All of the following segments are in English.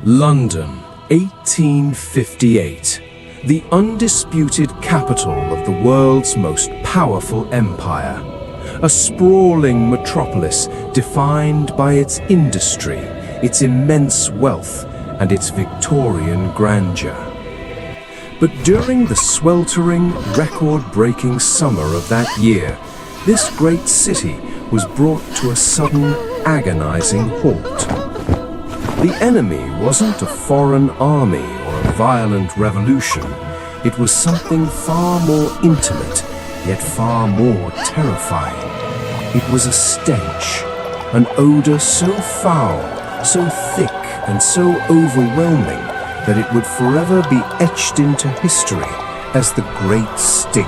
London, 1858. The undisputed capital of the world's most powerful empire. A sprawling metropolis defined by its industry, its immense wealth, and its Victorian grandeur. But during the sweltering, record-breaking summer of that year, this great city was brought to a sudden, agonizing halt. The enemy wasn't a foreign army or a violent revolution. It was something far more intimate, yet far more terrifying. It was a stench, an odor so foul, so thick, and so overwhelming that it would forever be etched into history as the Great Stink.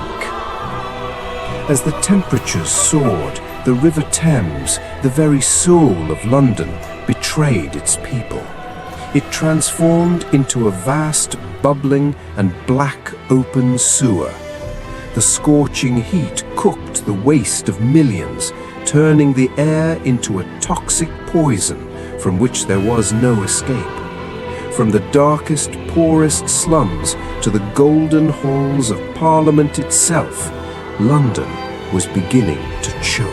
As the temperatures soared, the River Thames, the very soul of London, betrayed its people. It transformed into a vast, bubbling and black open sewer. The scorching heat cooked the waste of millions, turning the air into a toxic poison from which there was no escape. From the darkest, poorest slums to the golden halls of Parliament itself, London was beginning to choke.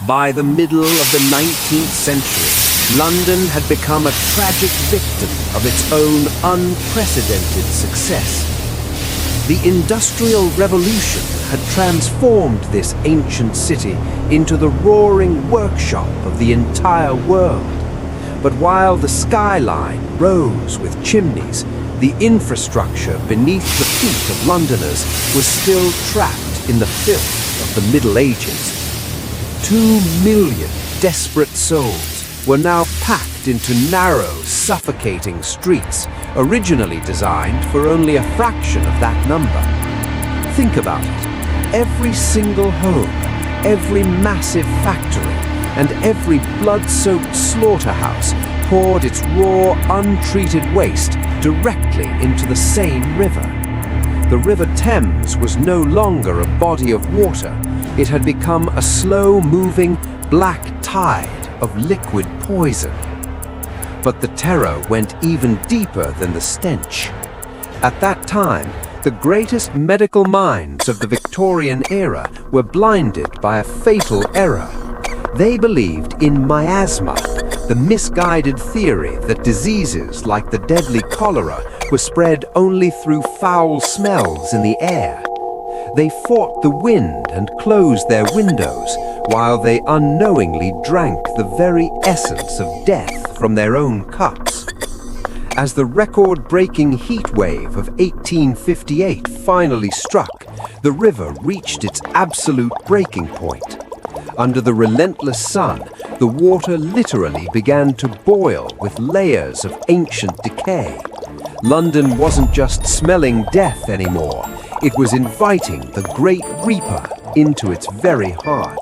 By the middle of the 19th century, London had become a tragic victim of its own unprecedented success. The Industrial Revolution had transformed this ancient city into the roaring workshop of the entire world. But while the skyline rose with chimneys, the infrastructure beneath the feet of Londoners was still trapped in the filth of the Middle Ages. 2 million desperate souls were now packed into narrow, suffocating streets, originally designed for only a fraction of that number. Think about it. Every single home, every massive factory, and every blood-soaked slaughterhouse poured its raw, untreated waste directly into the same river. The River Thames was no longer a body of water. It had become a slow-moving, black tide of liquid poison. But the terror went even deeper than the stench. At that time, the greatest medical minds of the Victorian era were blinded by a fatal error. They believed in miasma, the misguided theory that diseases like the deadly cholera were spread only through foul smells in the air. They fought the wind and closed their windows, while they unknowingly drank the very essence of death from their own cups. As the record-breaking heat wave of 1858 finally struck, the river reached its absolute breaking point. Under the relentless sun, the water literally began to boil with layers of ancient decay. London wasn't just smelling death anymore, it was inviting the Great Reaper into its very heart.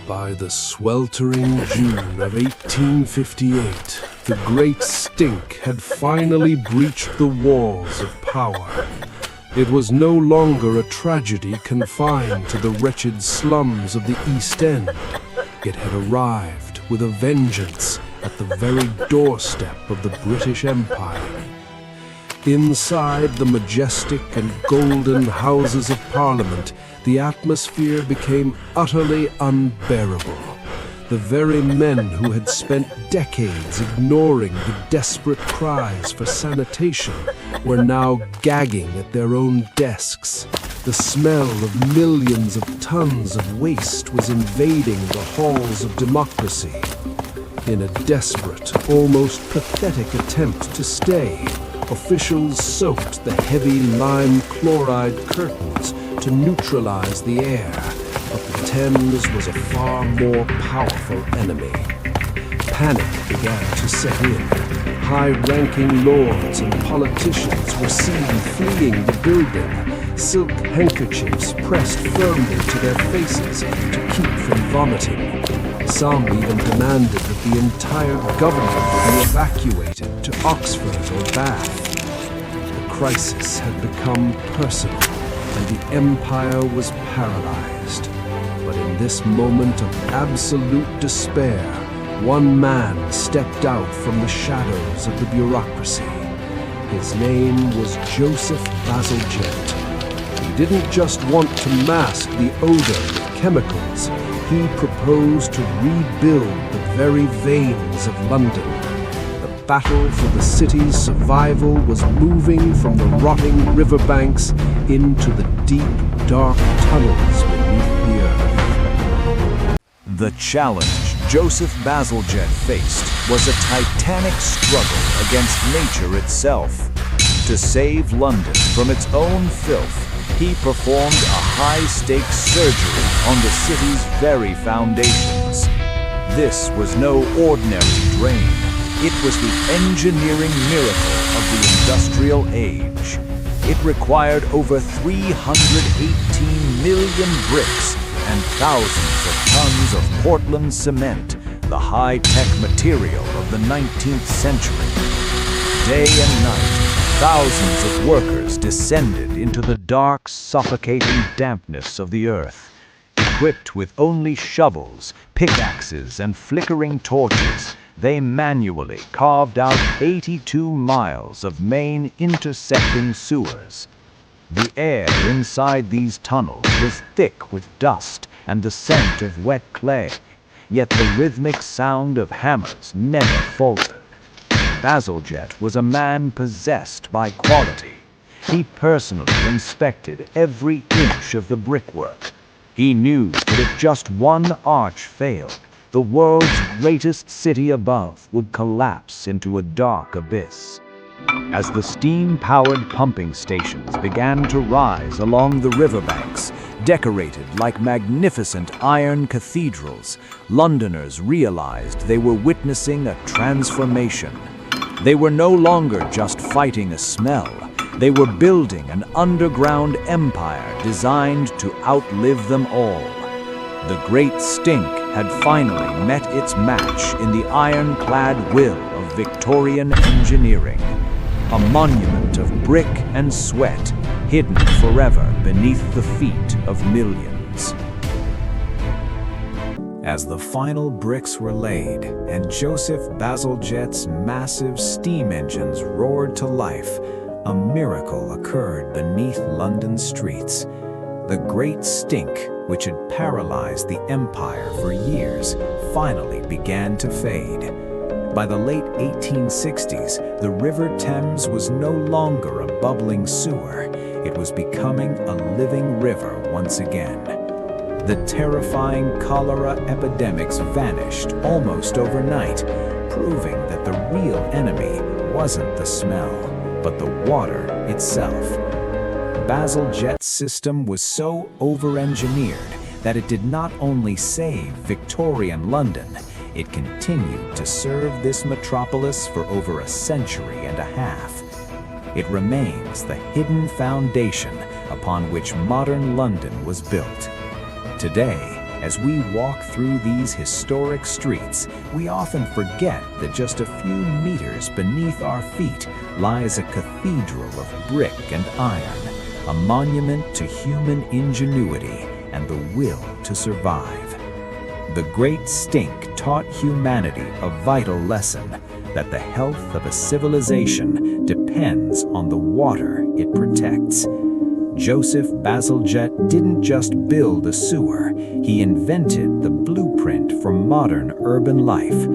By the sweltering June of 1858, the Great Stink had finally breached the walls of power. It was no longer a tragedy confined to the wretched slums of the East End. It had arrived with a vengeance at the very doorstep of the British Empire. Inside the majestic and golden Houses of Parliament, the atmosphere became utterly unbearable. The very men who had spent decades ignoring the desperate cries for sanitation were now gagging at their own desks. The smell of millions of tons of waste was invading the halls of democracy. In a desperate, almost pathetic attempt to stay, officials soaked the heavy lime chloride curtains to neutralize the air, but the Thames was a far more powerful enemy. Panic began to set in. High-ranking lords and politicians were seen fleeing the building, silk handkerchiefs pressed firmly to their faces to keep from vomiting. Some even demanded that the entire government be evacuated to Oxford or Bath. The crisis had become personal, and the empire was paralyzed. But in this moment of absolute despair, one man stepped out from the shadows of the bureaucracy. His name was Joseph Bazalgette. He didn't just want to mask the odor of chemicals, he proposed to rebuild the very veins of London. The battle for the city's survival was moving from the rotting riverbanks into the deep, dark tunnels beneath the earth. The challenge Joseph Bazalgette faced was a titanic struggle against nature itself. To save London from its own filth, he performed a high-stakes surgery on the city's very foundations. This was no ordinary drain. It was the engineering miracle of the industrial age. It required over 318 million bricks and thousands of tons of Portland cement, the high-tech material of the 19th century. Day and night, thousands of workers descended into the dark, suffocating dampness of the earth. Equipped with only shovels, pickaxes, and flickering torches, they manually carved out 82 miles of main intersecting sewers. The air inside these tunnels was thick with dust and the scent of wet clay, yet the rhythmic sound of hammers never faltered. Bazalgette was a man possessed by quality. He personally inspected every inch of the brickwork. He knew that if just one arch failed, the world's greatest city above would collapse into a dark abyss. As the steam-powered pumping stations began to rise along the riverbanks, decorated like magnificent iron cathedrals, Londoners realized they were witnessing a transformation. They were no longer just fighting a smell. They were building an underground empire designed to outlive them all. The Great Stink had finally met its match in the ironclad will of Victorian engineering, a monument of brick and sweat hidden forever beneath the feet of millions. As the final bricks were laid and Joseph Bazalgette's massive steam engines roared to life, a miracle occurred beneath London's streets. The Great Stink, which had paralyzed the empire for years, finally began to fade. By the late 1860s, the River Thames was no longer a bubbling sewer. It was becoming a living river once again. The terrifying cholera epidemics vanished almost overnight, proving that the real enemy wasn't the smell, but the water itself. Bazalgette's system was so over-engineered that it did not only save Victorian London, it continued to serve this metropolis for over a century and a half. It remains the hidden foundation upon which modern London was built. Today, as we walk through these historic streets, we often forget that just a few meters beneath our feet lies a cathedral of brick and iron, a monument to human ingenuity and the will to survive. The Great Stink taught humanity a vital lesson, that the health of a civilization depends on the water it protects. Joseph Bazalgette didn't just build a sewer, he invented the blueprint for modern urban life.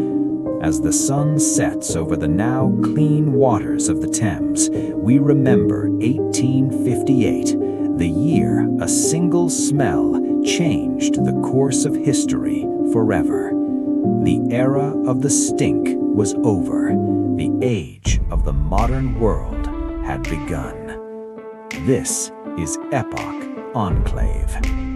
As the sun sets over the now clean waters of the Thames, we remember 1858, the year a single smell changed the course of history forever. The era of the stink was over. The age of the modern world had begun. This is Epoch Enclave.